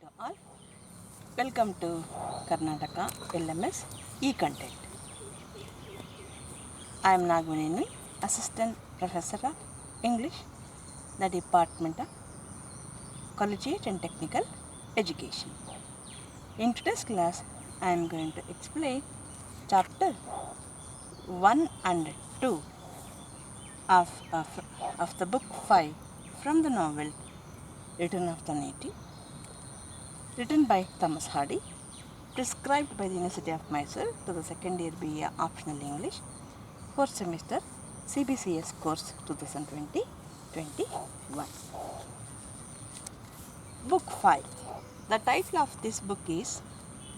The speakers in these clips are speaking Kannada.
to all. Welcome to Karnataka LMS e-content. I am Nagvanini, Assistant Professor of English, the Department of Collegiate and Technical Education. In today's class, I am going to explain chapter 1 and 2 of the book 5 from the novel Return of the Native, written by Thomas Hardy, prescribed by the University of Mysore to the second year BA Optional English, 4th semester CBCS course 2020-21. Book 5. The title of this book is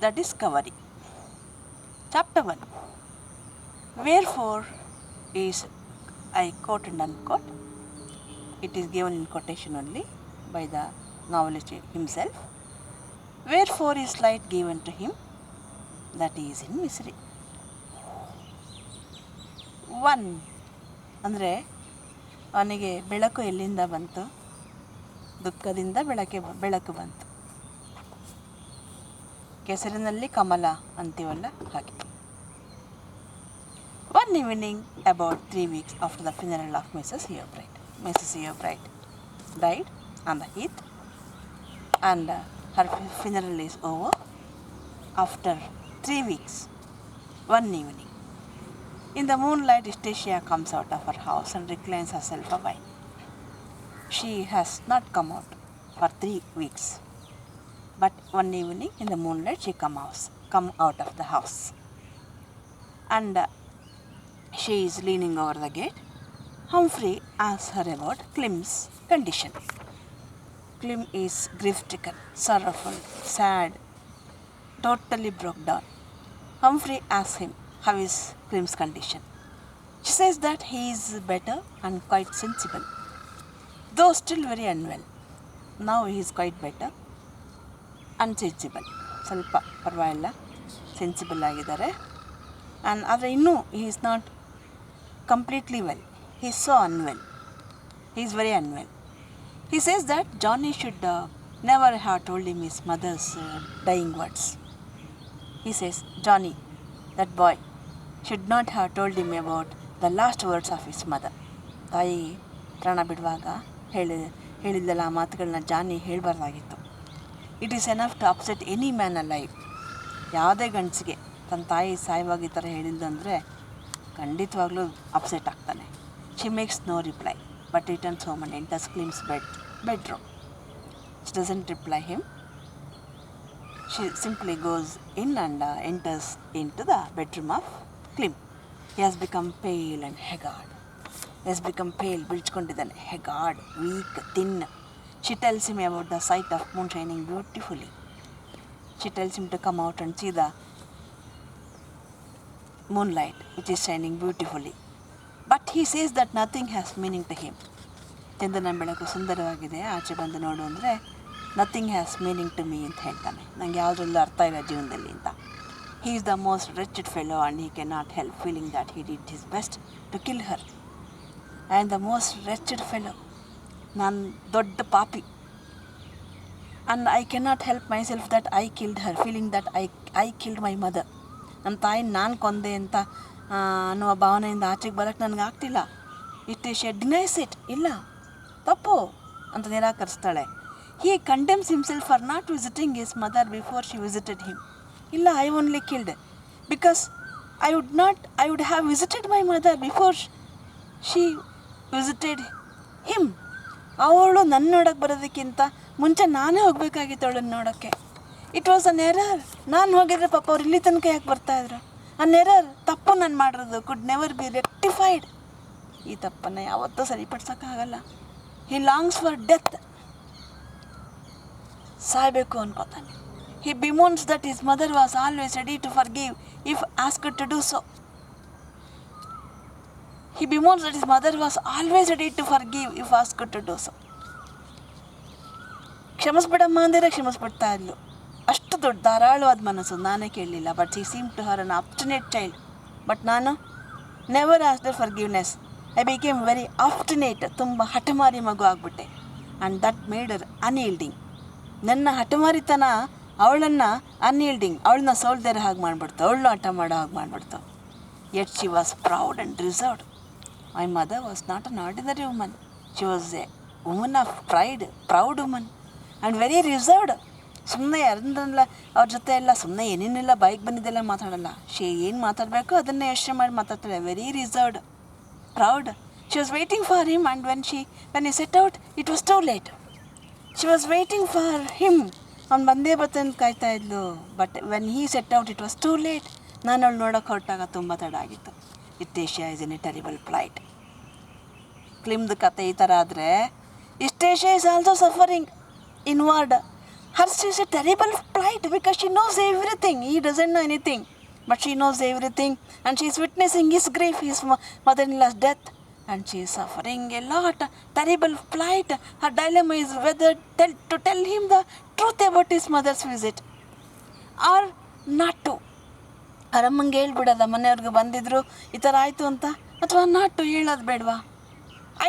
The Discovery. Chapter 1. Wherefore is, I quote and unquote, it is given in quotation only by the novelist himself. Wherefore is light given to him that he is in misery. 1 ಅಂದರೆ ಅವನಿಗೆ ಬೆಳಕು ಎಲ್ಲಿಂದ ಬಂತು? ದುಃಖದಿಂದ ಬೆಳಕು ಬಂತು. ಕೆಸರಿನಲ್ಲಿ ಕಮಲ ಅಂತೀವಲ್ಲ ಹಾಗೆ. One evening, about 3 weeks after the funeral of Mrs. Eobright died on the heath, and her funeral is over. After 3 weeks, one evening, in the moonlight, Estacia comes out of her house and reclines herself a while. She has not come out for 3 weeks, but one evening in the moonlight she come out of the house, and she is leaning over the gate. Humphrey asks her about Clim's condition. Clim is grief-stricken, sorrowful, sad, totally broke down. Humphrey asks him how is Clim's condition. She says that he is better and quite sensible, though still very unwell. Now he is quite better and sensible. ಸ್ವಲ್ಪ ಪರವಾಗಿಲ್ಲ, ಸೆನ್ಸಿಬಲ್ ಆಗಿದ್ದಾರೆ. ಆ್ಯಂಡ್ ಆದರೆ ಇನ್ನೂ he is not completely well. He is so unwell. He is very unwell. He says that Johnny should never have told him his mother's dying words. He says Johnny, that boy, should not have told him about the last words of his mother. ತಾಯಿ ಪ್ರಾಣ ಬಿಡುವಾಗ ಹೇಳಿದ್ದಲ್ಲ ಆ ಮಾತುಗಳನ್ನ ಜಾನಿ ಹೇಳಬಾರ್ದಾಗಿತ್ತು. It is enough to upset any man alive. ಯಾವುದೇ ಗಂಡಸಿಗೆ ತನ್ನ ತಾಯಿ ಸಾಯುವಾಗ ಈ ಥರ ಹೇಳಿದ್ದಂದರೆ ಖಂಡಿತವಾಗ್ಲೂ ಅಪ್ಸೆಟ್ ಆಗ್ತಾನೆ. She makes no reply but returns home and enters Clim's bedroom. She doesn't reply him. She simply goes in and enters into the bedroom of Clim. He has become pale and haggard. ಬಿಳ್ಚ್ಕೊಂಡಿದ್ದಾನೆ, haggard, weak, thin. She tells him about the sight of moon shining beautifully. She tells him to come out and see the moonlight which is shining beautifully. But he says that nothing has meaning to him. ಚಂದನ ಬೆಳಕು ಸುಂದರವಾಗಿದೆ, ಆಚೆ ಬಂದು ನೋಡು ಅಂದರೆ nothing has meaning to me ಅಂತ ಹೇಳ್ತಾನೆ. ನನಗೆ ಯಾವುದ್ರಲ್ಲೂ ಅರ್ಥ ಇಲ್ಲ ಜೀವನದಲ್ಲಿ ಅಂತ. He is the most wretched fellow and he can not help feeling that he did his best to kill her. I am the most wretched fellow. ನಾನು ದೊಡ್ಡ ಪಾಪಿ. And I can not help myself that I killed her, feeling that I killed my mother. ನನ್ನ ತಾಯಿನ ನಾನು ಕೊಂದೆ ಅಂತ ಅನ್ನುವ ಭಾವನೆಯಿಂದ ಆಚೆಗೆ ಬರೋಕ್ಕೆ ನನಗೆ ಆಗ್ತಿಲ್ಲ. It she denies it. ಇಲ್ಲ, ತಪ್ಪು ಅಂತ ನಿರಾಕರಿಸ್ತಾಳೆ. He condemns himself for not visiting his mother before she visited him. ಇಲ್ಲ, I only killed because I would have visited my mother before she visited him. ಅವಳು ನನ್ನ ನೋಡೋಕ್ಕೆ ಬರೋದಕ್ಕಿಂತ ಮುಂಚೆ ನಾನೇ ಹೋಗಬೇಕಾಗಿತ್ತು ಅವಳನ್ನು ನೋಡೋಕ್ಕೆ. It was an error. ನಾನು ಹೋಗಿದ್ರೆ ಪಾಪ ಅವ್ರು ಇಲ್ಲಿ ತನಕ ಯಾಕೆ ಬರ್ತಾಯಿದ್ರು? ಅನ್ ಎರರ್, ತಪ್ಪು ನಾನು ಮಾಡಿರೋದು ಕುಡ್ ನೆವರ್ ಬಿ ರೆಕ್ಟಿಫೈಡ್. ಈ ತಪ್ಪನ್ನು ಯಾವತ್ತೂ ಸರಿಪಡಿಸೋಕ್ಕಾಗಲ್ಲ. ಹಿ ಲಾಂಗ್ಸ್ ಫಾರ್ ಡೆತ್. ಸಾಯಬೇಕು ಅನ್ಕೋತಾನೆ. He bemoans that his mother was always ready to forgive if asked to do so. He bemoans that his mother was always ready to forgive if asked to do so. ಕ್ಷಮಿಸ್ಬಿಡಮ್ಮ ಅಂದರೆ ಕ್ಷಮಿಸ್ಬಿಡ್ತಾ ಇದ್ಲು. ಅಷ್ಟು ದೊಡ್ಡ ಧಾರಾಳವಾದ ಮನಸ್ಸು, ನಾನೇ ಕೇಳಲಿಲ್ಲ. But he seem to her an obstinate child. But ನಾನು never asked forgiveness. I became very obstinate. ತುಂಬ ಹಠಮಾರಿ ಮಗು ಆಗಿಬಿಟ್ಟೆ. And that made her unyielding. ನನ್ನ ಹಠಮಾರಿತನ ಅವಳನ್ನು ಅನ್ಯೀಲ್ಡಿಂಗ್, ಅವಳನ್ನ ಸೋಲ್ದೇರ ಹಾಗೆ ಮಾಡಿಬಿಡ್ತು, ಅವಳನ್ನ ಹಠ ಮಾಡೋ ಹಾಗೆ ಮಾಡಿಬಿಡ್ತು. Yet she was proud and reserved. My mother was not an ordinary woman. She was a woman of pride, proud woman, and very reserved. ಸುಮ್ಮನೆ ಯಾರನ್ನೆಲ್ಲ ಅವ್ರ ಜೊತೆ ಎಲ್ಲ ಸುಮ್ಮನೆ ಏನೇನೆಲ್ಲ ಬೈಕ್ ಬಂದಿದ್ದೆಲ್ಲ ಮಾತಾಡಲ್ಲ. ಏನು ಮಾತಾಡಬೇಕು ಅದನ್ನೇ ಯೋಚನೆ ಮಾಡಿ ಮಾತಾಡ್ತಾಳೆ. Very reserved, proud. She was waiting for him, and when he set out, it was too late. She was waiting for him. ಅವ್ನು ಬಂದೇ ಬರ್ತಾನೆ ಕಾಯ್ತಾ ಇದ್ಲು. But when he set out, it was too late. ನಾನು ಅವಳು ನೋಡೋಕೆ ಹೊರಟಾಗ ತುಂಬ ತಡ ಆಗಿತ್ತು. Eustacia is in a terrible plight. ಕ್ಲಿಮ್ದು ಕತೆ ಈ ಥರ ಆದರೆ, Eustacia is also suffering inward. Hers is a terrible plight because she knows everything. He doesn't know anything, but she knows everything, and she is witnessing his grief, his mother-in-law's death, and she is suffering a lot. Terrible plight. Her dilemma is whether to tell him the truth about his mother's visit or not to. ಅರಮ್ಮಂಗೆ ಹೇಳ್ಬಿಡೋದ ಮನೆಯವ್ರಿಗೆ ಬಂದಿದ್ರು ಈ ಥರ ಆಯಿತು ಅಂತ, ಅಥವಾ ನಾಟು ಹೇಳೋದು ಬೇಡವಾ?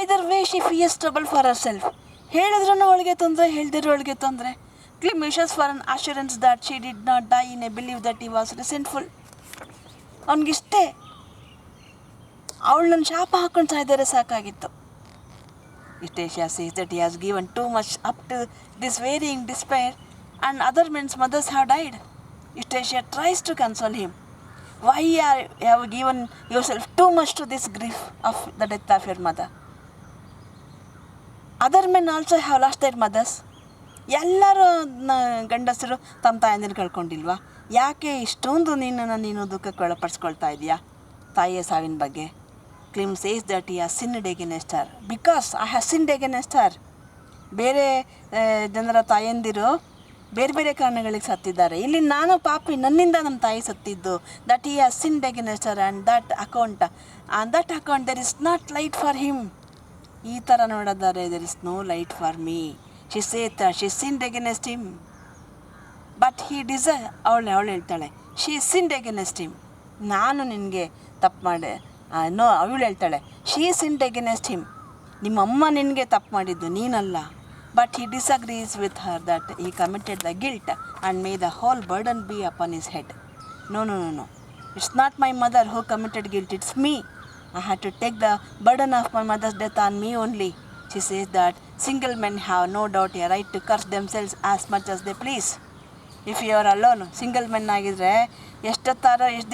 Either way she fierce trouble for her self. ಹೇಳಿದ್ರೂ ಅವಳಿಗೆ ತೊಂದರೆ, ಹೇಳ್ದಿರೋ ಅವಳಿಗೆ ತೊಂದರೆ. Clim wishes for an assurance that she did not die in a belief that he was resentful. ಅವನಿಗಿಷ್ಟೇ ಅವಳು ನನ್ನ ಶಾಪ ಹಾಕೊಂಡು ಸಾಯ್ದರೆ ಸಾಕಾಗಿತ್ತು. Istacia says that he has given too much up to this varying despair, and other men's mothers have died. Istacia tries to console him. Why you have given yourself too much to this grief of the death of your mother? Other men also have lost their mothers. ಎಲ್ಲರೂ ಗಂಡಸರು ತಮ್ಮ ತಾಯಂದಿರು ಕಳ್ಕೊಂಡಿಲ್ವಾ? ಯಾಕೆ ಇಷ್ಟೊಂದು ನೀನು ದುಃಖಕ್ಕೆ ಒಳಪಡಿಸ್ಕೊಳ್ತಾ ಇದೆಯಾ ತಾಯಿಯ ಸಾವಿನ ಬಗ್ಗೆ? Clym says that he has sinned against her because I have sinned against her. ಬೇರೆ ಜನರ ತಾಯಂದಿರು ಬೇರೆ ಬೇರೆ ಕಾರಣಗಳಿಗೆ ಸತ್ತಿದ್ದಾರೆ. ಇಲ್ಲಿ ನಾನು ಪಾಪಿ, ನನ್ನಿಂದ ನಮ್ಮ ತಾಯಿ ಸತ್ತಿದ್ದು. That he has sinned against her, and that account there is not light for him. ಈ ಥರ ನೋಡಿದ್ದಾರೆ, there is no light for me. She said that she sinned against him, but he deserved. ಅವಳು ಹೇಳ್ತಾಳೆ she sinned against him. ನಾನು ನಿನಗೆ ತಪ್ಪು ಮಾಡಿ ಅವಳು ಹೇಳ್ತಾಳೆ she sinned against him. ನಿಮ್ಮಮ್ಮ ನಿನಗೆ ತಪ್ಪು ಮಾಡಿದ್ದು, ನೀನಲ್ಲ. But he disagrees with her that he committed the guilt and may the whole burden be upon his head. No. It's not my mother who committed guilt, it's me. I had to take the burden of my mother's death on me only. She says that single men have no doubt a right to curse themselves as much as they please. If you are alone, single men ಆಗಿದ್ರೆ ಎಷ್ಟು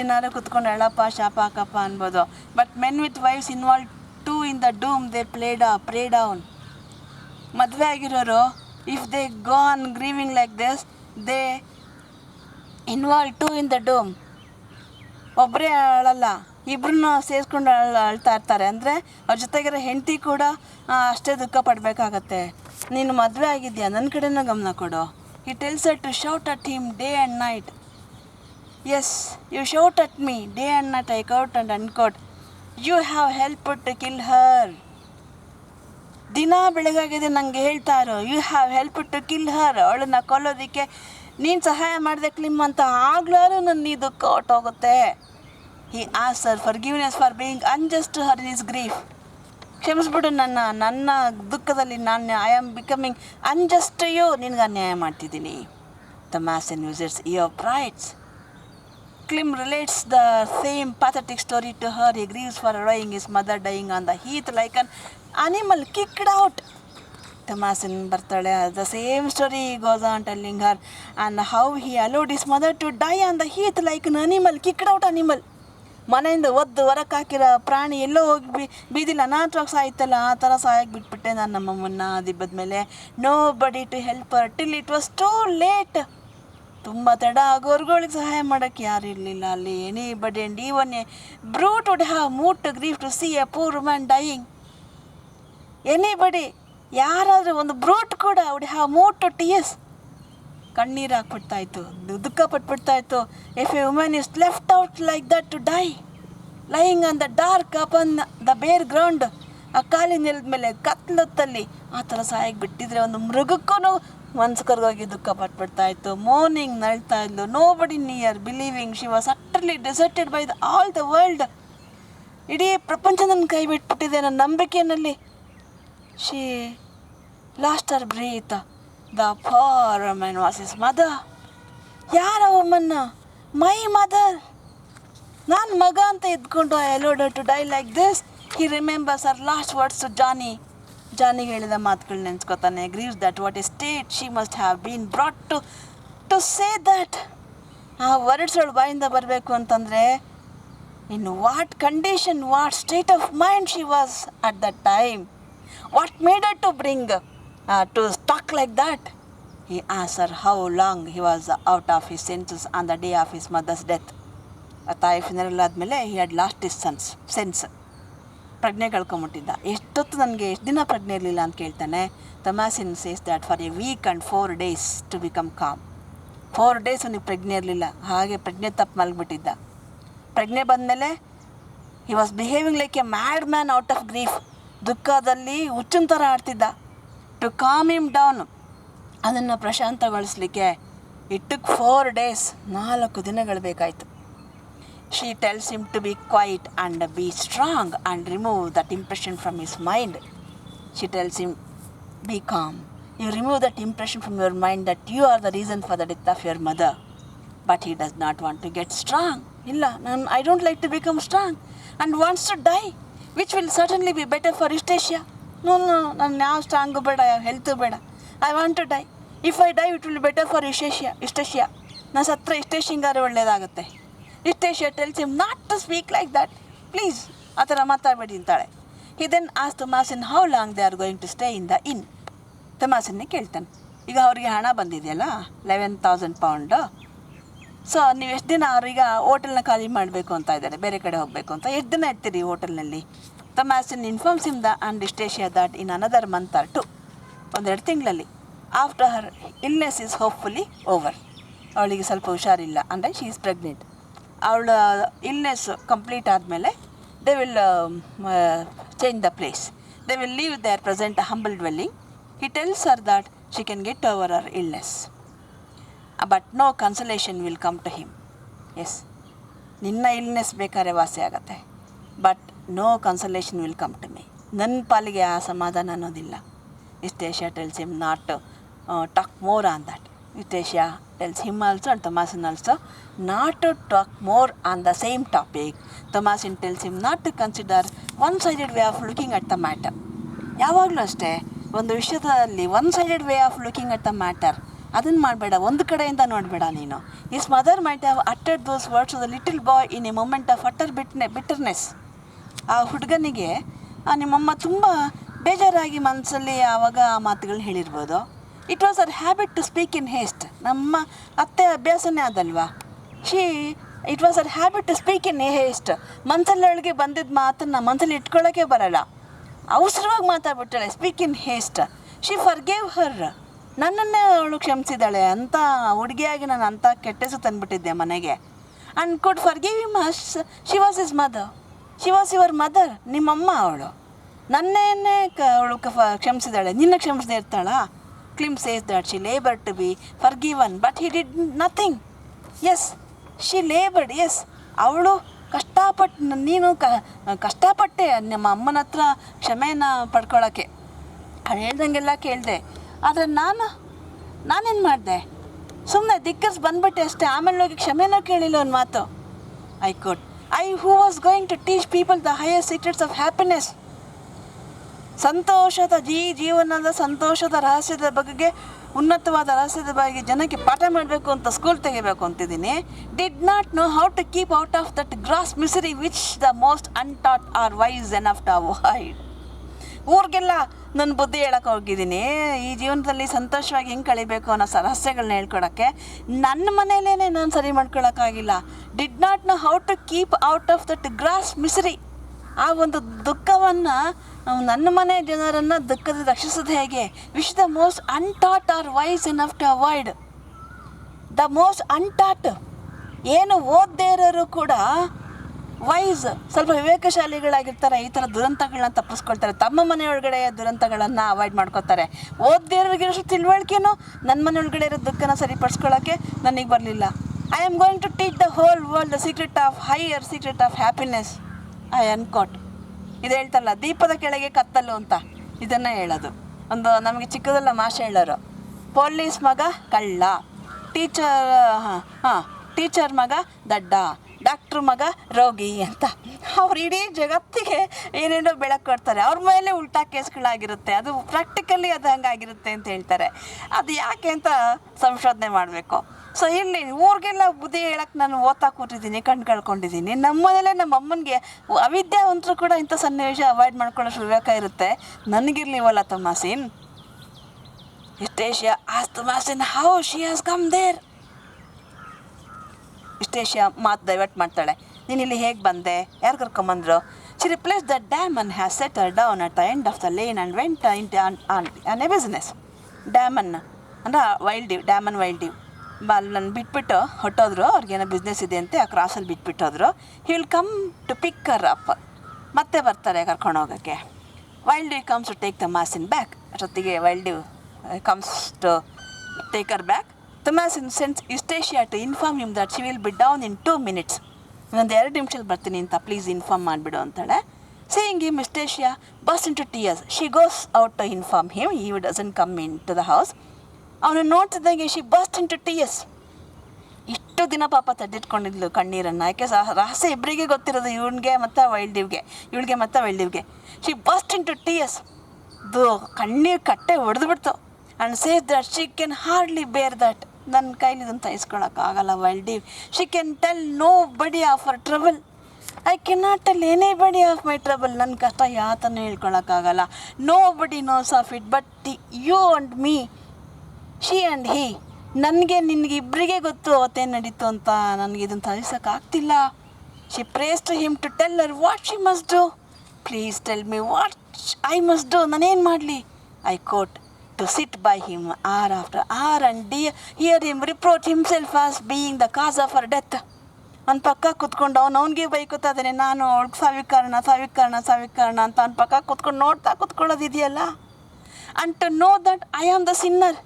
ದಿನಾರು ಕುತ್ಕೊಂಡು ಎಳಪ್ಪ ಶಾಪ ಹಾಕಪ್ಪ ಅನ್ಬೋದು. But men with wives involve two in the doom they pray down. ಮದುವೆ ಆಗಿರೋರು if they go on grieving like this, they involve two in the doom. ಒಬ್ಬರೇ ಅಳಲ್ಲ, ಇಬ್ಬರನ್ನ ಸೇರಿಸ್ಕೊಂಡು ಅಳ್ತಾ ಇರ್ತಾರೆ. ಅಂದರೆ ಅವ್ರ ಜೊತೆಗಿರೋ ಹೆಂಡತಿ ಕೂಡ ಅಷ್ಟೇ ದುಃಖ ಪಡಬೇಕಾಗತ್ತೆ. ನೀನು ಮದುವೆ ಆಗಿದ್ಯಾ, ನನ್ನ ಕಡೆನೂ ಗಮನ ಕೊಡು. He tells her to shout at him day and night. Yes, you shout at me day and night, I quote and unquote. You have helped to kill her. ದಿನ ಬೆಳಗಾಗಿದೆ ನನಗೆ ಹೇಳ್ತಾ ಇರೋ, you have help to kill her. ಅವಳನ್ನ ಕೊಲ್ಲೋದಕ್ಕೆ ನೀನು ಸಹಾಯ ಮಾಡಿದೆ ಕ್ಲಿಮ್ ಅಂತ. ಆಗ್ಲಾರು ನನ್ನ ಈ ದುಃಖ ಹೊಟ್ಟೋಗುತ್ತೆ. He asks her forgiveness for being unjust to her in his grief. ಕ್ಷಮಿಸ್ಬಿಡು ನನ್ನ ದುಃಖದಲ್ಲಿ I am becoming unjust to you. ನಿನಗೆ ಅನ್ಯಾಯ ಮಾಡ್ತಿದ್ದೀನಿ. The Mason uses Eob writes. Clim relates the same pathetic story to her. He grieves for allowing his mother dying on the heath like an animal kicked out. The Mason ಬರ್ತಾಳೆ. The same story goes on telling her and how he allowed his mother to die on the heath like an animal, kicked out animal. ಮನೆಯಿಂದ ಒದ್ದು ಹೊರಕ್ಕೆ ಹಾಕಿರೋ ಪ್ರಾಣಿ ಎಲ್ಲೋ ಹೋಗಿ ಬೀದಿಲಿ ಅನಾಥವಾಗಿ ಸಾಯ್ತಲ್ಲ, ಆ ಥರ ಸಾಯಕ್ಕೆ ಬಿಟ್ಬಿಟ್ಟೆ ನಾನು ನಮ್ಮಮ್ಮನ್ನ ದಿಬ್ಬದ ಮೇಲೆ. Nobody to help her till it was too late. ತುಂಬ ತಡ ಆಗೋರ್ಗಳಿಗೆ ಸಹಾಯ ಮಾಡೋಕ್ಕೆ ಯಾರು ಇರಲಿಲ್ಲ ಅಲ್ಲಿ. Anybody and even a brute would have moved to grief to see a poor woman dying. Anybody, ಯಾರಾದರೂ ಒಂದು ಬ್ರೂಟ್ ಕೂಡ would have moved to tears. ಕಣ್ಣೀರು ಹಾಕ್ಬಿಡ್ತಾಯಿತ್ತು, ದುಃಖ ಪಟ್ಬಿಡ್ತಾಯಿತ್ತು. If a woman is left out like that to die lying on the dark upon the bare ground, ಆ ಕಾಲಿ ನೆಲದ ಮೇಲೆ ಕತ್ಲೊತ್ತಲ್ಲಿ ಆ ಥರ ಸಾಯಕ್ಕೆ ಬಿಟ್ಟಿದ್ರೆ ಒಂದು ಮೃಗಕ್ಕೂ ಮನ್ಸು ಕರ್ಗೋಗಿ ದುಃಖ ಪಟ್ಬಿಡ್ತಾಯಿತ್ತು. ಮೋರ್ನಿಂಗ್ ನಳ್ತಾ ಇದ್ಲು. Nobody near believing she was utterly deserted by all the world. ಇಡೀ ಪ್ರಪಂಚ ನನ್ನ ಕೈ ಬಿಟ್ಬಿಟ್ಟಿದೆ ನನ್ನ ನಂಬಿಕೆಯಲ್ಲಿ. She lost her breath. The poor woman was his mother. ಯಾರ ವುಮನ್? My mother. ನಾನು ಮಗ ಅಂತ ಇದ್ಕೊಂಡು I allowed to die like this. He remembers her last words to Johnny. ಜಾನಿಗೆ ಹೇಳಿದ ಮಾತುಗಳು ನೆನೆಸ್ಕೊತಾನೆ. Grieves that what a state she must have been brought to say that. ಆ ವರ್ಡ್ಸ್ ಅವಳು ಬಾಯಿಂದ ಬರಬೇಕು ಅಂತಂದರೆ in what condition, what state of mind she was at that time. What made her to bring to talk like that. He asked her how long he was out of his senses on the day of his mother's death. ಆ ತಾಯಿ ಫಿನರಲ್ ಆದಮೇಲೆ he had lost his sense. ಪ್ರಜ್ಞೆ ಕಳ್ಕೊಂಬಿಟ್ಟಿದ್ದ. ಎಷ್ಟು ದಿನ ಪ್ರಜ್ಞೆ ಇರಲಿಲ್ಲ ಅಂತ ಕೇಳ್ತಾನೆ. Thomasin says that for a week and 4 days to become calm. 4 days ಅವನಿಗೆ ಪ್ರಜ್ಞೆ ಇರಲಿಲ್ಲ. ಹಾಗೆ ಪ್ರಜ್ಞೆ ತಪ್ಪು ಮಲಗಿಬಿಟ್ಟಿದ್ದ. ಪ್ರಜ್ಞೆ ಬಂದಮೇಲೆ he was behaving like a mad man out of grief. ದುಃಖದಲ್ಲಿ ಹುಚ್ಚಿನ ಥರ ಆಡ್ತಿದ್ದ. ಟು ಕಾಮ್ ಹಿಮ್ ಡೌನ್, ಅದನ್ನು ಪ್ರಶಾಂತಗೊಳಿಸ್ಲಿಕ್ಕೆ ಇಟ್ ಟುಕ್ 4 days, 4 ದಿನಗಳು ಬೇಕಾಯಿತು. She tells him to be quiet and be strong and remove that impression from his mind. She tells him be calm, you remove that impression from your mind that you are the reason for the death of your mother. But he does not want to get strong. ಇಲ್ಲ, I don't like to become strong and wants to die, which will certainly be better for Eustacia. ನಾನು ಯಾವ ಸ್ಟ್ರಾಂಗು ಬೇಡ, ಯಾವ ಹೆಲ್ತು ಬೇಡ. I want to die. If I die, it will be better for Eustacia. ನಾನು ಸತ್ರ ಯುಸ್ಟೇಷಿಯಂಗಾರೆ ಒಳ್ಳೆಯದಾಗುತ್ತೆ. ಯುಸ್ಟೇಷಿಯಾ tells him not to speak like that. Please, ಆ ಥರ ಮಾತಾಡಬೇಡಿ ಅಂತಾಳೆ. He then asked Thomasin how long they are going to stay in the inn. ತಮಾಸನ್ನೇ ಕೇಳ್ತಾನೆ. ಈಗ ಅವರಿಗೆ ಹಣ ಬಂದಿದೆಯಲ್ಲ, 11,000 pound. ಸೊ ನೀವು ಎಷ್ಟು ದಿನ ಅವ್ರೀಗ ಹೋಟೆಲ್ನ ಖಾಲಿ ಮಾಡಬೇಕು ಅಂತ ಇದ್ದಾರೆ, ಬೇರೆ ಕಡೆ ಹೋಗಬೇಕು ಅಂತ. ಎಷ್ಟು ದಿನ ಇರ್ತೀರಿ ಹೋಟೆಲ್ನಲ್ಲಿ? Thomasin informs him and Eustacia that in another month or 2, 1-2 ತಿಂಗಳಲ್ಲಿ, after her illness is hopefully over. ಅವಳಿಗೆ ಸ್ವಲ್ಪ ಹುಷಾರಿಲ್ಲ ಅಂದರೆ ಶಿ ಈಸ್ ಪ್ರೆಗ್ನೆಂಟ್. ಅವಳ ಇಲ್ನೆಸ್ ಕಂಪ್ಲೀಟ್ ಆದಮೇಲೆ they will change the place. They will leave their present humble dwelling. He tells her that she can get over her illness but no consolation will come to him. Yes, ನಿನ್ನ ಇಲ್ನೆಸ್ ಬೇಕಾದ್ರೆ ವಾಸಿ ಆಗುತ್ತೆ, but no consolation will come to me. ನನ್ನ ಪಾಲಿಗೆ ಆ ಸಮಾಧಾನ ಅನ್ನೋದಿಲ್ಲ. Eustacia tells him not to talk more on that. Eustacia tells him also and Thomasin also not to talk more on the same topic. Thomasin tells him not to consider one-sided way of looking at the matter. ಯಾವಾಗಲೂ ಅಷ್ಟೇ, ಒಂದು ವಿಷಯದಲ್ಲಿ one-sided way of looking at the matter ಅದನ್ನು ಮಾಡಬೇಡ, ಒಂದು ಕಡೆಯಿಂದ ನೋಡಬೇಡ ನೀನು. His mother might have uttered those words to the little boy in a moment of utter bitterness. ಆ ಹುಡುಗನಿಗೆ ನಿಮ್ಮಮ್ಮ ತುಂಬ ಬೇಜಾರಾಗಿ ಮನಸ್ಸಲ್ಲಿ ಆವಾಗ ಆ ಮಾತುಗಳು ಹೇಳಿರ್ಬೋದು. It was our habit to speak in haste. ನಮ್ಮ ಅತ್ತೆ ಅಭ್ಯಾಸನೇ ಅದಲ್ವಾ. It was our habit to speak in haste. ಮನಸ್ಸಲ್ಲೊಳಗೆ ಬಂದಿದ್ದ ಮಾತನ್ನು ಮನಸ್ಸಲ್ಲಿ ಇಟ್ಕೊಳ್ಳೋಕ್ಕೆ ಬರೋಲ್ಲ, ಅವಸರವಾಗಿ ಮಾತಾಡ್ಬಿಟ್ಟಾಳೆ. Speak in haste. She forgave her. ನನ್ನನ್ನೇ ಅವಳು ಕ್ಷಮಿಸಿದ್ದಾಳೆ. ಅಂಥ ಹುಡುಗಿಯಾಗಿ ನಾನು ಅಂಥ ಕೆಟ್ಟಸು ತಂದುಬಿಟ್ಟಿದ್ದೆ ಮನೆಗೆ. And could forgive him as she was his mother. She was your mother. ನಿಮ್ಮಮ್ಮ ಅವಳು. ನನ್ನೇನೆ ಅವಳು ಕ್ಷಮಿಸಿದಾಳೆ, ನಿನ್ನ ಕ್ಷಮಿಸದೇ ಇರ್ತಾಳಾ? Clym says that she laboured to be forgiven but he did nothing. Yes, she laboured. Yes, ಅವಳು ಕಷ್ಟಪಟ್ಟು, ನೀನು ಕಷ್ಟಪಟ್ಟೆ ನಿಮ್ಮ ಅಮ್ಮನ ಹತ್ರ ಕ್ಷಮೆನ ಪಡ್ಕೊಳ್ಳೋಕ್ಕೆ. ಅವಳು ಹೇಳ್ದಂಗೆಲ್ಲ ಕೇಳಿದೆ. ಆದರೆ ನಾನೇನು ಮಾಡಿದೆ? ಸುಮ್ಮನೆ ದಿಕ್ಕರ್ಸ್ ಬಂದ್ಬಿಟ್ಟೆ ಅಷ್ಟೇ. ಆಮೇಲೆ ಹೋಗಿ ಕ್ಷಮೆನೂ ಕೇಳಿಲ್ಲ ಒಂದು ಮಾತು. I who was going to teach people the higher secrets of happiness. ಸಂತೋಷದ ಜೀವನದ ಸಂತೋಷದ ರಹಸ್ಯದ ಬಗ್ಗೆ, ಉನ್ನತವಾದ ರಹಸ್ಯದ ಬಗ್ಗೆ ಜನಕ್ಕೆ ಪಾಠ ಮಾಡಬೇಕು ಅಂತ ಸ್ಕೂಲ್ ತೆಗಿಬೇಕು ಅಂತಿದ್ದೀನಿ. Did not know how to keep out of that gross misery which the most untaught are wise enough to avoid. ಊರಿಗೆಲ್ಲ ನನ್ನ ಬುದ್ಧಿ ಹೇಳಕ್ಕೆ ಹೋಗಿದ್ದೀನಿ. ಈ ಜೀವನದಲ್ಲಿ ಸಂತೋಷವಾಗಿ ಹೆಂಗೆ ಕಳಿಬೇಕು ಅನ್ನೋ ರಹಸ್ಯಗಳನ್ನ ಹೇಳ್ಕೊಳಕ್ಕೆ. ನನ್ನ ಮನೇಲೇ ನಾನು ಸರಿ ಮಾಡ್ಕೊಳಕ್ಕಾಗಿಲ್ಲ. Did not know how to keep out of that gross misery. ಆ ಒಂದು ದುಃಖವನ್ನು, ನನ್ನ ಮನೆ ಜನರನ್ನು ದುಃಖದ ರಕ್ಷಿಸೋದು ಹೇಗೆ? Which the most untaught are wise enough to avoid. The most untaught, ಏನು ಓದದೇ ಇರೋರು ಕೂಡ ವೈಸ್, ಸ್ವಲ್ಪ ವಿವೇಕಶಾಲಿಗಳಾಗಿರ್ತಾರೆ. ಈ ಥರ ದುರಂತಗಳನ್ನ ತಪ್ಪಿಸ್ಕೊಳ್ತಾರೆ. ತಮ್ಮ ಮನೆಯೊಳಗಡೆ ದುರಂತಗಳನ್ನು ಅವಾಯ್ಡ್ ಮಾಡ್ಕೋತಾರೆ. ಓದದೇ ಇರೋರಿಗಿರೋಷ್ಟು ತಿಳುವಳಿಕೆನೂ ನನ್ನ ಮನೆಯೊಳಗಡೆ ಇರೋ ದುಃಖನ ಸರಿಪಡಿಸ್ಕೊಳ್ಳೋಕ್ಕೆ ನನಗೆ ಬರಲಿಲ್ಲ. I am going to teach the whole world the secret of higher secret of happiness. I unquote. ಇದು ಹೇಳ್ತಾರಲ್ಲ, ದೀಪದ ಕೆಳಗೆ ಕತ್ತಲು ಅಂತ, ಇದನ್ನು ಹೇಳೋದು. ಒಂದು ನಮಗೆ ಚಿಕ್ಕದೆಲ್ಲ ಮಾಷೆ ಹೇಳೋರು. ಪೊಲೀಸ್ ಮಗ ಕಳ್ಳ, ಟೀಚರ್ ಮಗ ದಡ್ಡ, ಡಾಕ್ಟ್ರ್ ಮಗ ರೋಗಿ ಅಂತ ಅವ್ರು ಇಡೀ ಜಗತ್ತಿಗೆ ಏನೇನೋ ಬೆಳಕು ಕೊಡ್ತಾರೆ. ಅವ್ರ ಮೇಲೆ ಉಲ್ಟಾ ಕೇಸ್ಗಳಾಗಿರುತ್ತೆ. ಅದು ಪ್ರಾಕ್ಟಿಕಲಿ ಅದು ಹಂಗಾಗಿರುತ್ತೆ ಅಂತ ಹೇಳ್ತಾರೆ. ಅದು ಯಾಕೆ ಅಂತ ಸಂಶೋಧನೆ ಮಾಡಬೇಕು. ಸೊ ಇಲ್ಲಿ ಊರಿಗೆಲ್ಲ ಬುದ್ಧಿ ಹೇಳಕ್ಕೆ ನಾನು ಓದ್ತಾ ಕೂತಿದ್ದೀನಿ, ಕಣ್ಣು ಕಳ್ಕೊಂಡಿದ್ದೀನಿ. ನಮ್ಮನೇಲೆ ನಮ್ಮ ಅಮ್ಮನಿಗೆ ಅವಿದ್ಯಾವಂತರು ಕೂಡ ಇಂಥ ಸನ್ನಿವೇಶ ಅವಾಯ್ಡ್ ಮಾಡ್ಕೊಳ್ಳೋಷ್ಟು ವಿವೇಕ ಇರುತ್ತೆ. ನನಗಿರ್ಲಿವಲ್ಲ ತಮಾಸಿನ್. ಇಷ್ಟೇಷಿಯಾ ಆಸ್ Thomasin how she has come there. Eustacia ಮಾತು ಡೈವರ್ಟ್ ಮಾಡ್ತಾಳೆ. ನೀನು ಇಲ್ಲಿ ಹೇಗೆ ಬಂದೆ, ಯಾರು ಕರ್ಕೊಂಬಂದರು? She replies the Damon has set her down at the end of the lane and went on a business. ಡ್ಯಾಮನ್ನು ಅಂದರೆ ವೈಲ್ಡ್ ಡ್ಯೂ ನನ್ನ ಬಿಟ್ಬಿಟ್ಟು ಹೊಟ್ಟೋದ್ರು. ಅವ್ರಿಗೇನೋ ಬಿಸ್ನೆಸ್ ಇದೆ ಅಂತೆ, ಆ ಕ್ರಾಸಲ್ಲಿ ಬಿಟ್ಬಿಟ್ಟೋದ್ರು. He will come to pick her up. ಮತ್ತೆ ಬರ್ತಾರೆ ಕರ್ಕೊಂಡು ಹೋಗೋಕ್ಕೆ. Wildeve comes to take Thomasin back. ಅಷ್ಟೊತ್ತಿಗೆ Wildeve comes to take her back. Thomasin sends Eustacia to inform him that she will be down in 2 minutes. ಇನ್ನೊಂದು 2 ನಿಮಿಷದಲ್ಲಿ ಬರ್ತೀನಿ ಅಂತ ಪ್ಲೀಸ್ ಇನ್ಫಾರ್ಮ್ ಮಾಡಿಬಿಡು ಅಂತಾಳೆ. Saying him Eustacia burst into tears. She goes out to inform him. He doesn't come into the house. ಅವನು ನೋಡ್ತಿದ್ದಂಗೆ she burst into tears. ಇಷ್ಟು ದಿನ ಪಾಪ ತಡ್ಡಿಟ್ಕೊಂಡಿದ್ಲು ಕಣ್ಣೀರನ್ನು. ಯಾಕೆ ರಹಸ್ಯ ಇಬ್ಬರಿಗೆ ಗೊತ್ತಿರೋದು, ಇವಳಿಗೆ ಮತ್ತು ವೈಲ್ಡ್ ಡ್ಯೂಗೆ. She burst into tears. ಕಣ್ಣೀರು ಕಟ್ಟೆ ಹೊಡೆದ್ಬಿಡ್ತು. And says that she can hardly bear that. ನನ್ನ ಕೈಲಿ ಇದನ್ನು ತಯಿಸ್ಕೊಳಕ್ಕಾಗಲ್ಲ Wildeve. She can tell nobody of her trouble. I can not tell anybody of my trouble. ನನ್ನ ಕಷ್ಟ ಯಾತನೂ ಹೇಳ್ಕೊಳಕ್ಕಾಗಲ್ಲ. Nobody knows of it but you and me, she and he. ನನಗೆ ನಿನಗೆ ಇಬ್ಬರಿಗೆ ಗೊತ್ತು ಅವತ್ತೇನು ನಡೀತು ಅಂತ. ನನಗೆ ಇದನ್ನು ತಳಿಸೋಕ್ಕಾಗ್ತಿಲ್ಲ. She prays to him to tell her what she must do. Please tell me what I must do. ನಾನೇನು ಮಾಡಲಿ? I quote to sit by him hour after hour and hear him reproach himself as being the cause of her death. ನನ್ನ ಪಕ್ಕ ಕೂತ್ಕೊಂಡು ಅವನಿಗೆ ಬೈಕೋತಾ ಇದ್ದಾನೆ, ನಾನು ಅವ್ಳಿಗೆ ಸಾವಿಗೆ ಕಾರಣ ಅಂತ ಅವ್ನ ಪಕ್ಕ ಕೂತ್ಕೊಂಡು ನೋಡ್ತಾ ಕೂತ್ಕೊಳ್ಳೋದಿದೆಯಲ್ಲ. And to know that I am the sinner.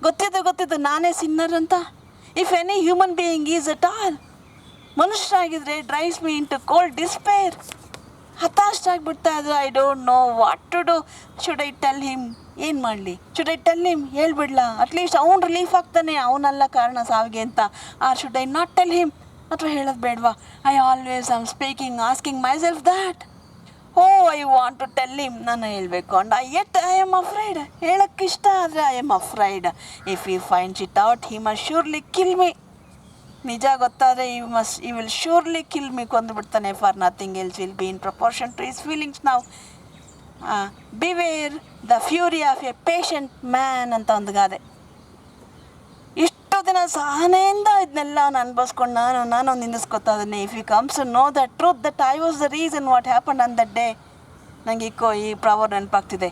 ಗೊತ್ತಿದ್ದು ನಾನೇ ಸಿನ್ನರ್ ಅಂತ. If any human being is at all, ಮನುಷ್ಯರಾಗಿದ್ದರೆ drives me into cold despair. ಹತಾಶಾಗ್ಬಿಡ್ತಾ ಇದ್ರು. I don't know what to do. Should I tell him? ಏನು ಮಾಡಲಿ? Should I tell him? ಹೇಳ್ಬಿಡ್ಲಾ? ಅಟ್ಲೀಸ್ಟ್ ಅವ್ನು ರಿಲೀಫ್ ಆಗ್ತಾನೆ, ಅವನಲ್ಲ ಕಾರಣ ಸಾವಿಗೆ ಅಂತ. Or should I not tell him? ಅಥವಾ ಹೇಳೋದು ಬೇಡವಾ? I always am asking myself that. I want to tell him. ನಾನು ಹೇಳಬೇಕು. And I am afraid. ಹೇಳೋಕ್ಕಿಷ್ಟ ಆದರೆ I am afraid. If you finds it out he must surely kill me. ನಿಜ ಗೊತ್ತಾದರೆ he will surely kill me. ಕೊಂದುಬಿಡ್ತಾನೆ. For nothing else will be in proportion to his feelings now. Beware the fury of a patient man ಅಂತ ಒಂದು ಗಾದೆ. ಇಷ್ಟು ದಿನ ಸಹನೆಯಿಂದ ಇದನ್ನೆಲ್ಲ ಅನುಭವಿಸ್ಕೊಂಡು ನಾನು ನಿಂದಿಸ್ಕೊತಾ ಇದ್ದೀನಿ. If you comes to know the truth that I was the reason what happen on that day. ನನಗೆ ಈ ಪ್ರಾವರ್ ನೆನಪಾಗ್ತಿದೆ.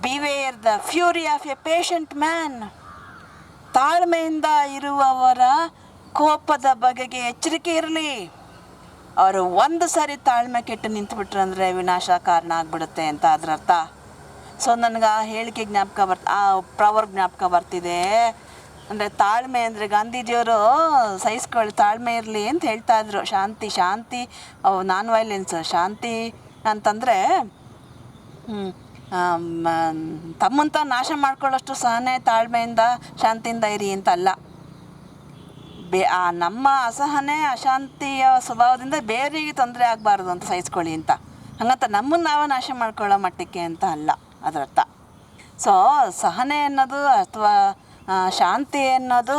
Beware the fury of a patient man. ತಾಳ್ಮೆಯಿಂದ ಇರುವವರ ಕೋಪದ ಬಗೆಗೆ ಎಚ್ಚರಿಕೆ ಇರಲಿ. ಅವರು ಒಂದು ಸಾರಿ ತಾಳ್ಮೆ ಕೆಟ್ಟು ನಿಂತುಬಿಟ್ರು ಅಂದರೆ ವಿನಾಶ ಕಾರಣ ಆಗಿಬಿಡುತ್ತೆ ಅಂತ ಅದರ ಅರ್ಥ. ಸೊ ನನಗೆ ಆ ಹೇಳಿಕೆ ಆ ಪ್ರವರ್ ಜ್ಞಾಪಕ ಬರ್ತಿದೆ. ಅಂದರೆ ತಾಳ್ಮೆ ಅಂದರೆ ಗಾಂಧೀಜಿಯವರು ಸಹಿಸ್ಕೊಳ್ಳಿ, ತಾಳ್ಮೆ ಇರಲಿ ಅಂತ ಹೇಳ್ತಾ ಇದ್ರು. ಶಾಂತಿ ನಾನ್ ವೈಲೆನ್ಸ್. ಶಾಂತಿ ಅಂತಂದರೆ ತಮ್ಮಂತ ನಾಶ ಮಾಡ್ಕೊಳ್ಳೋಷ್ಟು ಸಹನೆ, ತಾಳ್ಮೆಯಿಂದ ಶಾಂತಿಯಿಂದ ಇರಿ ಅಂತ ಅಲ್ಲ. ನಮ್ಮ ಅಸಹನೆ ಅಶಾಂತಿಯ ಸ್ವಭಾವದಿಂದ ಬೇರೆಯವರಿಗೆ ತೊಂದರೆ ಆಗಬಾರ್ದು ಅಂತ ಸಹಿಸ್ಕೊಳ್ಳಿ ಅಂತ. ಹಂಗಂತ ನಮ್ಮನ್ನು ನಾವು ನಾಶ ಮಾಡ್ಕೊಳ್ಳೋ ಮಟ್ಟಕ್ಕೆ ಅಂತ ಅಲ್ಲ ಅದರರ್ಥ. ಸೊ ಸಹನೆ ಅನ್ನೋದು ಅಥವಾ ಶಾಂತಿ ಅನ್ನೋದು,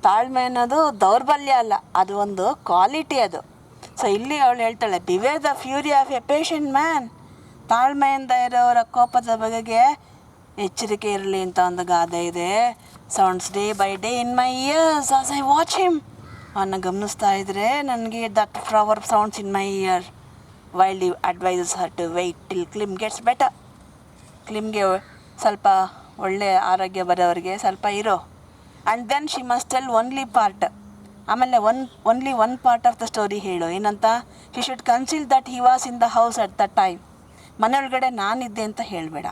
ತಾಳ್ಮೆ ಅನ್ನೋದು ದೌರ್ಬಲ್ಯ ಅಲ್ಲ, ಅದು ಒಂದು ಕ್ವಾಲಿಟಿ ಅದು. ಸೊ ಇಲ್ಲಿ ಅವಳು ಹೇಳ್ತಾಳೆ, beware the fury of a patient man. ತಾಳ್ಮೆಯಿಂದ ಇರೋರ ಕೋಪದ ಬಗೆಗೆ ಎಚ್ಚರಿಕೆ ಇರಲಿ ಅಂತ ಒಂದು ಗಾದೆ ಇದೆ. Sounds day by day in my ears as I watch him. ಅವನ್ನ ಗಮನಿಸ್ತಾ ಇದ್ದರೆ ನನಗೆ that flower sounds in my ear. Wildeve advises her to wait till Clym gets better. ಕ್ಲಿಮ್ಗೆ ಸ್ವಲ್ಪ ಒಳ್ಳೆ ಆರೋಗ್ಯ ಬರೋವರಿಗೆ ಸ್ವಲ್ಪ ಇರೋ. And then she must tell only part. ಆಮೇಲೆ only one part of the story ಹೇಳು. ಏನಂತ? She should conceal that he was in the house at the time. ಮನೆಯೊಳಗಡೆ ನಾನಿದ್ದೆ ಅಂತ ಹೇಳಬೇಡ.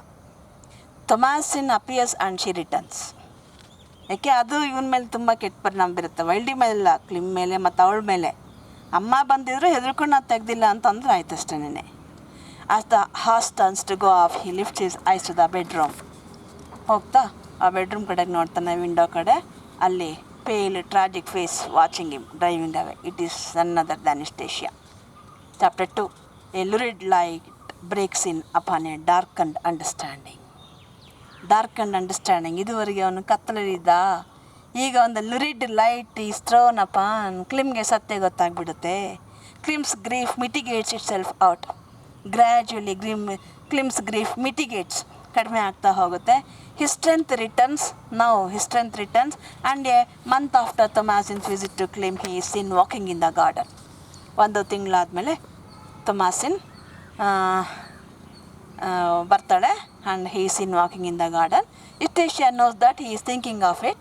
ತೊಮಾಸಿನ್ ಅಪಿಯರ್ಸ್ ಆ್ಯಂಡ್ ಶಿ ರಿಟರ್ನ್ಸ್. ಯಾಕೆ ಅದು ಇವನ ಮೇಲೆ ತುಂಬ ಕೆಟ್ಟ ಪರಿಣಾಮ ಬೀರುತ್ತೆ. ವೈಲ್ಡಿ ಮೇಲೆಲ್ಲ, ಕ್ಲಿಮ್ ಮೇಲೆ ಮತ್ತು ಅವಳ ಮೇಲೆ. ಅಮ್ಮ ಬಂದಿದ್ರು ಹೆದರ್ಕೊಂಡು ಅದು ತೆಗ್ದಿಲ್ಲ ಅಂತಂದ್ರೆ ಆಯ್ತು ಅಷ್ಟೇನೆ. As the horse turns to go off he lifts his eyes to the bedroom. ಹೋಗ್ತಾ ಆ ಬೆಡ್ರೂಮ್ ಕಡೆಗೆ ನೋಡ್ತಾನೆ, ವಿಂಡೋ ಕಡೆ. ಅಲ್ಲಿ pale tragic face watching him driving away. It is none other than Anastasia. Chapter 2. A lurid light breaks in upon a darkened understanding. Darkened understanding. ಇದುವರೆಗೆ ಅವನು ಕತ್ತಲಲ್ಲಿದ್ದ. ಈಗ ಒಂದು lurid light is thrown upon. ಕ್ಲಿಮ್ಗೆ ಸತ್ಯ ಗೊತ್ತಾಗ್ಬಿಡುತ್ತೆ. Klim's grief mitigates itself out. Gradually Klim's grief mitigates. ಕಡಿಮೆ ಆಗ್ತಾ ಹೋಗುತ್ತೆ. His strength returns. Now his strength returns, and a month after Thomasin's visit to Klim, he is seen walking in the garden. ಒಂದು ತಿಂಗಳಾದಮೇಲೆ ತೊಮಾಸಿನ್ ಬರ್ತಾಳೆ, and he is seen walking in the garden. Anastasia knows that he is thinking of it,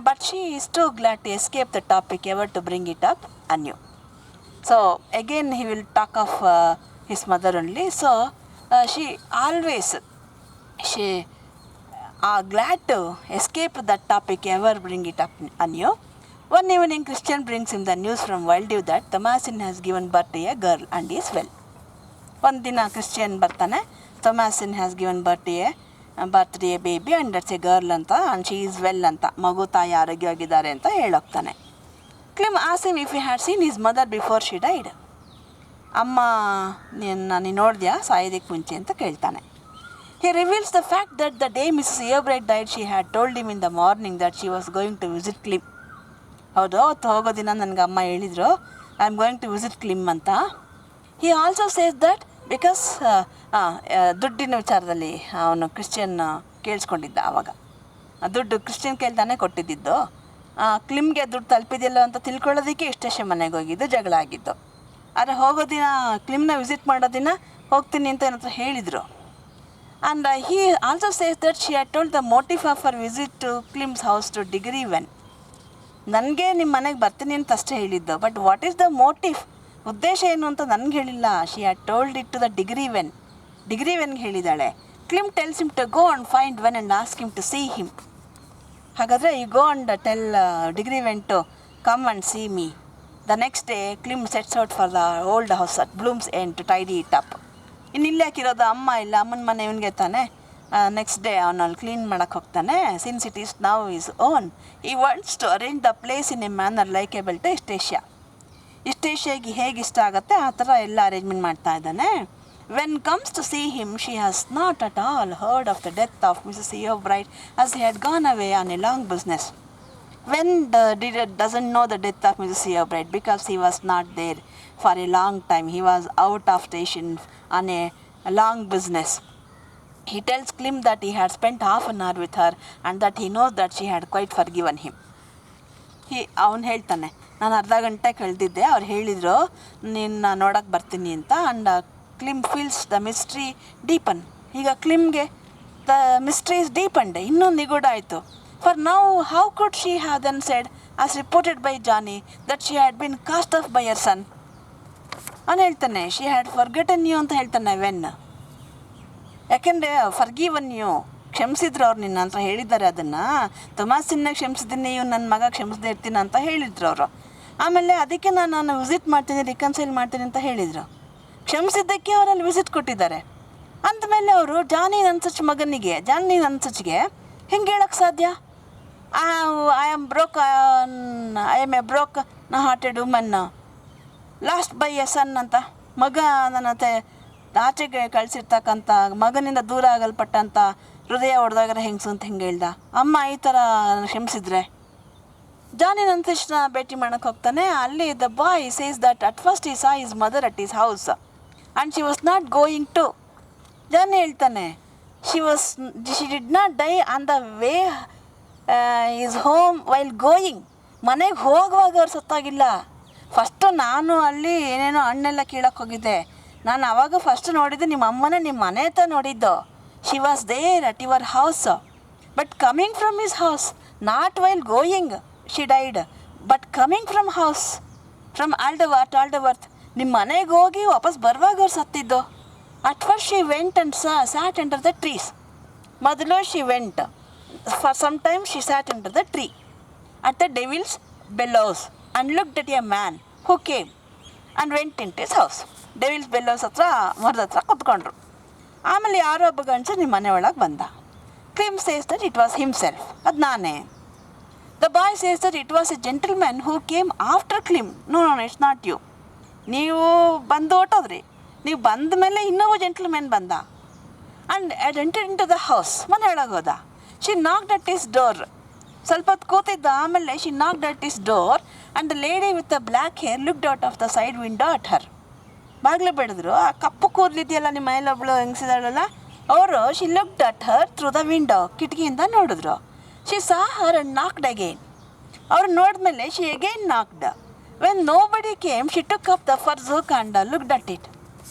but she is too glad to escape the topic ever to bring it up anew. So again he will talk of his mother only. So she always glad to escape that topic, ever bring it up anew. One evening Christian brings him the news from Valdiv that Thomasin has given birth to a girl and is well. ಒಂದು ದಿನ ಕ್ರಿಶ್ಚಿಯನ್ ಬರ್ತಾನೆ, Thomasin has given birth to a baby and that's a girl ಅಂತ, and she is well ಅಂತ, ಮಗು ತಾಯಿ ಆರೋಗ್ಯವಾಗಿದ್ದಾರೆ ಅಂತ ಹೇಳೋಗ್ತಾನೆ. Klim asked him if he had seen his mother before she died. ಅಮ್ಮ ನೀನು ನೋಡಿದ್ಯಾ ಸಾಯೋದಕ್ಕೆ ಮುಂಚೆ ಅಂತ ಕೇಳ್ತಾನೆ. He reveals the fact that the day Mrs. Eobright died, she had told him in the morning that she was going to visit Klim. ಹೌದು, ಅವತ್ತು ಹೋಗೋ ದಿನ ನನಗೆ ಅಮ್ಮ ಹೇಳಿದರು, I am going to visit Clym ಅಂತ. He also says that because ದುಡ್ಡಿನ ವಿಚಾರದಲ್ಲಿ ಅವನು ಕ್ರಿಶ್ಚಿಯನ್ ಕೇಳಿಸ್ಕೊಂಡಿದ್ದ. ಆವಾಗ ದುಡ್ಡು ಕ್ರಿಶ್ಚಿಯನ್ ಕೇಳ್ತಾನೆ ಕೊಟ್ಟಿದ್ದು. ಕ್ಲಿಮ್ಗೆ ದುಡ್ಡು ತಲುಪಿದೆಯಲ್ಲ ಅಂತ ತಿಳ್ಕೊಳ್ಳೋದಕ್ಕೆ ಇಷ್ಟೇ ಮನೆಗೆ ಹೋಗಿದ್ದು, ಜಗಳ ಆಗಿದ್ದು. ಆದರೆ ಹೋಗೋ ದಿನ ಕ್ಲಿಮ್ನ ವಿಸಿಟ್ ಮಾಡೋ ದಿನ ಹೋಗ್ತೀನಿ ಅಂತ ನನ್ನ ಹತ್ರ ಹೇಳಿದರು. And he also says that she had told the motive of her visit to Klim's house to degree when. ನನಗೆ ನಿಮ್ಮ ಮನೆಗೆ ಬರ್ತೀನಿ ಅಂತ ಅಷ್ಟೇ ಹೇಳಿದ್ದು, but what is the motive, ಉದ್ದೇಶ ಏನು ಅಂತ ನನಗೆ ಹೇಳಿಲ್ಲ. She had told it to the Diggory ವೆನ್ಗೆ ಹೇಳಿದ್ದಾಳೆ. Klim tells him to go and find Wen and ask him to see him. ಹಾಗಾದರೆ you go and tell degree when to come and see me. The next day Klim sets out for the old house at Blooms End to tidy it up. ಇನ್ನು ಇಲ್ಲಿ ಹಾಕಿರೋದು ಅಮ್ಮ ಇಲ್ಲ, ಅಮ್ಮನ ಮನೆ ಇವನಿಗೆ ತಾನೆ. ನೆಕ್ಸ್ಟ್ ಡೇ ಅವನು ಅಲ್ಲಿ ಕ್ಲೀನ್ ಮಾಡೋಕ್ಕೆ ಹೋಗ್ತಾನೆ. Since it is now his own, he wants to arrange the place in a manner likable to ಇಸ್ಟೇಷಿಯಾಗೆ ಹೇಗೆ ಇಷ್ಟ ಆಗುತ್ತೆ ಆ ಥರ ಎಲ್ಲ ಅರೇಂಜ್ಮೆಂಟ್ ಮಾಡ್ತಾ ಇದ್ದಾನೆ. When comes to see him, she has not at all heard of the death of Mrs Eobright as he had gone away on a long business. When doesn't know the death of Mrs. Eobright because he was not there for a long time. He was out of station on a long business. He tells Klim that he had spent half an hour with her and that he knows that she had quite forgiven him. ಅವನು ಹೇಳ್ತಾನೆ, ನಾನು ಅರ್ಧ ಗಂಟೆ ಕಳೆದಿದ್ದೆ, ಅವ್ರು ಹೇಳಿದರು ನಿನ್ನ ನೋಡೋಕ್ಕೆ ಬರ್ತೀನಿ ಅಂತ. And Clym feels the mystery deepen. ಈಗ ಕ್ಲಿಮ್ಗೆ ದ ಮಿಸ್ಟ್ರಿ ಇಸ್ ಡೀಪನ್ಡ್, ಇನ್ನೂ ನಿಗೂಢ ಆಯಿತು. For now how could she have then said as reported by Johnny that she had been cast off by your son. ಅವನು ಹೇಳ್ತಾನೆ ಶಿ ಹ್ಯಾಡ್ ಫರ್ಗೆಟನ್ ಯು ಅಂತ ಹೇಳ್ತಾನೆ ವೆನ್. ಯಾಕೆಂದರೆ ಫರ್ಗಿವನ್ ಯು, ಕ್ಷಮಿಸಿದ್ರು ಅವ್ರು ನಿನ್ನ ಅಂತ ಹೇಳಿದ್ದಾರೆ. ಅದನ್ನು ತೊಮಾಸಿನ್ನ ಕ್ಷಮಿಸಿದ್ದೀನಿ, ಇವ್ನು ನನ್ನ ಮಗ ಕ್ಷಮಿಸದೇ ಇರ್ತೀನಿ ಅಂತ ಹೇಳಿದ್ರು ಅವರು. ಆಮೇಲೆ ಅದಕ್ಕೆ ನಾನು ವಿಸಿಟ್ ಮಾಡ್ತೀನಿ, ರಿಕನ್ಸೈಲ್ ಮಾಡ್ತೀನಿ ಅಂತ ಹೇಳಿದರು. ಕ್ಷಮಿಸಿದ್ದಕ್ಕೆ ಅವರಲ್ಲಿ ವಿಸಿಟ್ ಕೊಟ್ಟಿದ್ದಾರೆ. ಅಂದಮೇಲೆ ಅವರು ಜಾನಿ ನನ್ಸಚ್ಗೆ ಹೆಂಗೆ ಹೇಳೋಕ್ಕೆ ಸಾಧ್ಯ? I am a broke hearted woman lost by a son ಅಂತ. ಮಗ ನನ್ನ ಆಚೆಗೆ ಕಳಿಸಿರ್ತಕ್ಕಂಥ ಮಗನಿಂದ ದೂರ ಆಗಲ್ಪಟ್ಟಂಥ ಹೃದಯ ಹೊಡೆದಾಗರೆ ಹೆಂಗಸು ಅಂತ ಹೆಂಗೆ ಹೇಳ್ದ? ಅಮ್ಮ ಈ ಥರ ಕ್ಷಮಿಸಿದ್ರೆ. ಜಾನಿ ನಂತಕ್ಷಣ ಭೇಟಿ ಮಾಡೋಕ್ಕೆ ಹೋಗ್ತಾನೆ. ಅಲ್ಲಿ the boy says that at first he saw his mother at his house and she was not going to. Johnny ಹೇಳ್ತಾನೆ she did not die on the way his home while going. ಮನೆಗೆ ಹೋಗುವಾಗ ಅವ್ರು ಸತ್ತಾಗಿಲ್ಲ. ಫಸ್ಟು ನಾನು ಅಲ್ಲಿ ಏನೇನೋ ಹಣ್ಣೆಲ್ಲ ಕೀಳಕ್ಕೆ ಹೋಗಿದ್ದೆ. ನಾನು ಆವಾಗ ಫಸ್ಟ್ ನೋಡಿದ್ದು ನಿಮ್ಮ ಅಮ್ಮನೇ ನಿಮ್ಮ ಮನೆ ಹತ್ರ ನೋಡಿದ್ದು. She was there at your house but coming from his house, not while going she died but coming from house from Alderworth. ನಿಮ್ಮ ಮನೆಗೆ ಹೋಗಿ ವಾಪಸ್ ಬರುವಾಗ ಅವ್ರು ಸತ್ತಿದ್ದು. At first she went and sat under the trees. ಮೊದಲು she went for some time she sat under the tree at the devil's bellows and looked at a man who came and went into his house. Devils ಬೆಲ್ಲೋಸ್ ಹತ್ರ ಮರದ ಹತ್ರ ಕೂತ್ಕೊಂಡ್ರು. ಆಮೇಲೆ ಯಾರೋ ಒಬ್ಬ ಗಂಡಸ ನಿಮ್ಮ ಮನೆ ಒಳಗೆ ಬಂದ. Klim says that it was himself. Ad nane. The boy says that it was a gentleman who came after Klim. No, it's not you. ನೀವು ಬಂದು ಹೊಟ್ಟೋದ್ರಿ. ನೀವು ಬಂದ ಮೇಲೆ ಇನ್ನೊಬ್ಬ ಜೆಂಟಲ್ಮೆನ್ ಬಂದ. And had entered into the house. ಮನೆ ಒಳಗೆ ಹೋದ. She knocked at his door. ಸ್ವಲ್ಪ ಹೊತ್ತು ಕೂತಿದ್ದ, ಆಮೇಲೆ she knocked at his door and the lady with the black hair looked out of the side window at her. ಬಾಗಿಲು ಬೆಳೆದ್ರು, ಆ ಕಪ್ಪು ಕೂದಲಿದೆಯಲ್ಲ ನಿಮ್ಮ ಮೈಲೊಬ್ಳು ಹೆಂಗಸಿದಾಳಲ್ಲ ಅವರು, she looked at her through the window. ಕಿಟಕಿಯಿಂದ ನೋಡಿದ್ರು. She saw her and knocked again. ಅವ್ರು ನೋಡಿದ್ಮೇಲೆ she again knocked. When nobody came, she took up the ಫರ್ಜೂಕ್ and looked at it.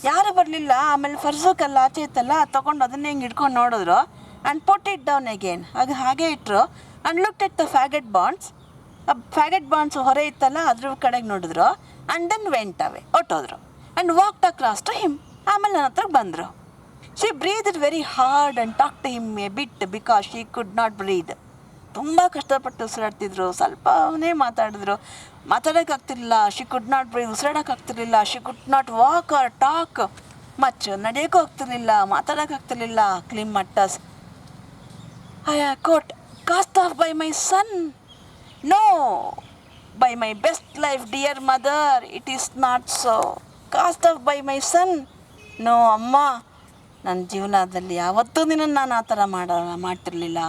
ಯಾರು ಬರಲಿಲ್ಲ, ಆಮೇಲೆ ಫರ್ಜೂಕಲ್ಲ ಆಚೆ ಇತ್ತಲ್ಲ ಅದು ತೊಗೊಂಡು ಅದನ್ನೇ ಹಿಂಗೆ ಇಟ್ಕೊಂಡು ನೋಡಿದ್ರು. And put it down again. ಹಾಗೆ ಇಟ್ಟರು. And looked at the faggot bonds. ಆ ಫ್ಯಾಗೆಟ್ ಬಾಂಡ್ಸ್ ಹೊರೆ ಇತ್ತಲ್ಲ ಅದ್ರ ಕಡೆಗೆ ನೋಡಿದ್ರು. ಆ್ಯಂಡ್ ದೆನ್ ವೆಂಟ್ ಅವೇ, ಹೊಟ್ಟೋದ್ರು. And walked across to him. ಆಮೇಲೆ ನನ್ನ ಹತ್ರಕ್ಕೆ ಬಂದರು. She breathe very hard and talk to him a bit because she could not breathe. ತುಂಬ ಕಷ್ಟಪಟ್ಟು ಉಸಿರಾಡ್ತಿದ್ರು, ಸ್ವಲ್ಪನೇ ಮಾತಾಡಿದ್ರು, ಮಾತಾಡೋಕ್ಕಾಗ್ತಿರ್ಲಿಲ್ಲ. ಶಿ ಕುಡ್ ನಾಟ್ ಬ್ರೀದ್, ಉಸಿರಾಡೋಕ್ಕಾಗ್ತಿರ್ಲಿಲ್ಲ. She could not walk R talk much, ನಡೆಯೋಕ್ಕೂ ಆಗ್ತಿರ್ಲಿಲ್ಲ, ಮಾತಾಡೋಕ್ಕಾಗ್ತಿರ್ಲಿಲ್ಲ. Clym mutters I quote cast off by my son. No, by my best life, dear mother, it is not so. Cast off by my son. No, ಅಮ್ಮ, ನನ್ನ ಜೀವನದಲ್ಲಿ ಯಾವತ್ತೂ ನಿನ್ನನ್ನು ನಾನು ಆ ಥರ ಮಾಡ್ತಿರ್ಲಿಲ್ಲ.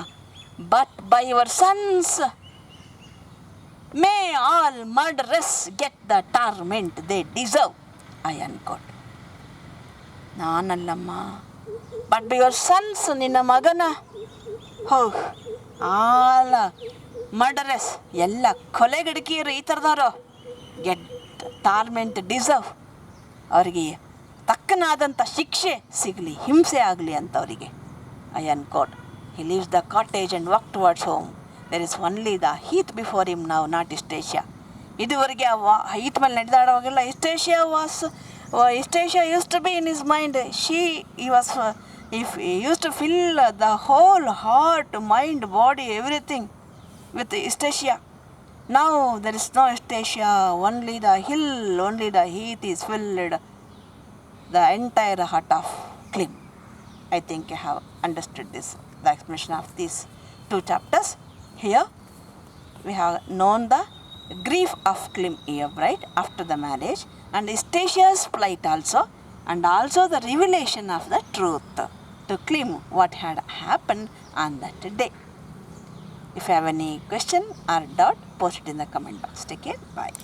But by your sons may all murderous get the torment they deserve. I unquote. ನಾನಲ್ಲಮ್ಮ, ಬಟ್ ಬೈ ಯುವರ್ ಸನ್ಸ್, ನಿನ್ನ ಮಗನ ಆಲ ಮರ್ಡರಸ್, ಎಲ್ಲ ಕೊಲೆಗಡಿಕೆಯರು ಈ ಥರದವರು ಗೆಟ್ ಟಾರ್ಮೆಂಟ್ ಡಿಸರ್ವ್, ಅವರಿಗೆ ತಕ್ಕನಾದಂಥ ಶಿಕ್ಷೆ ಸಿಗಲಿ, ಹಿಂಸೆ ಆಗಲಿ ಅಂತ ಅವರಿಗೆ. I ಅನ್ಕೋಟ್. He leaves the cottage and walked towards home. There is only the heath before him now, not Eastasia. ಇದುವರೆಗೆ ಆ ಹೀತ್ ಮೇಲೆ ನಡೆದಾಡುವಾಗೆಲ್ಲ Eastasia used to be in his mind. He used to fill the whole heart, mind, body, everything with Eastasia. Now there is no Eastasia, only the hill, only the heath is filled, the entire heart of Klim. I think you have understood this, the explanation of these two chapters. Here we have known the grief of Klim right after the marriage, and Eastasia's plight also, and also the revelation of the truth to Klim, what had happened on that day. If you have any question or doubt, post it in the comment box. Take care. Bye.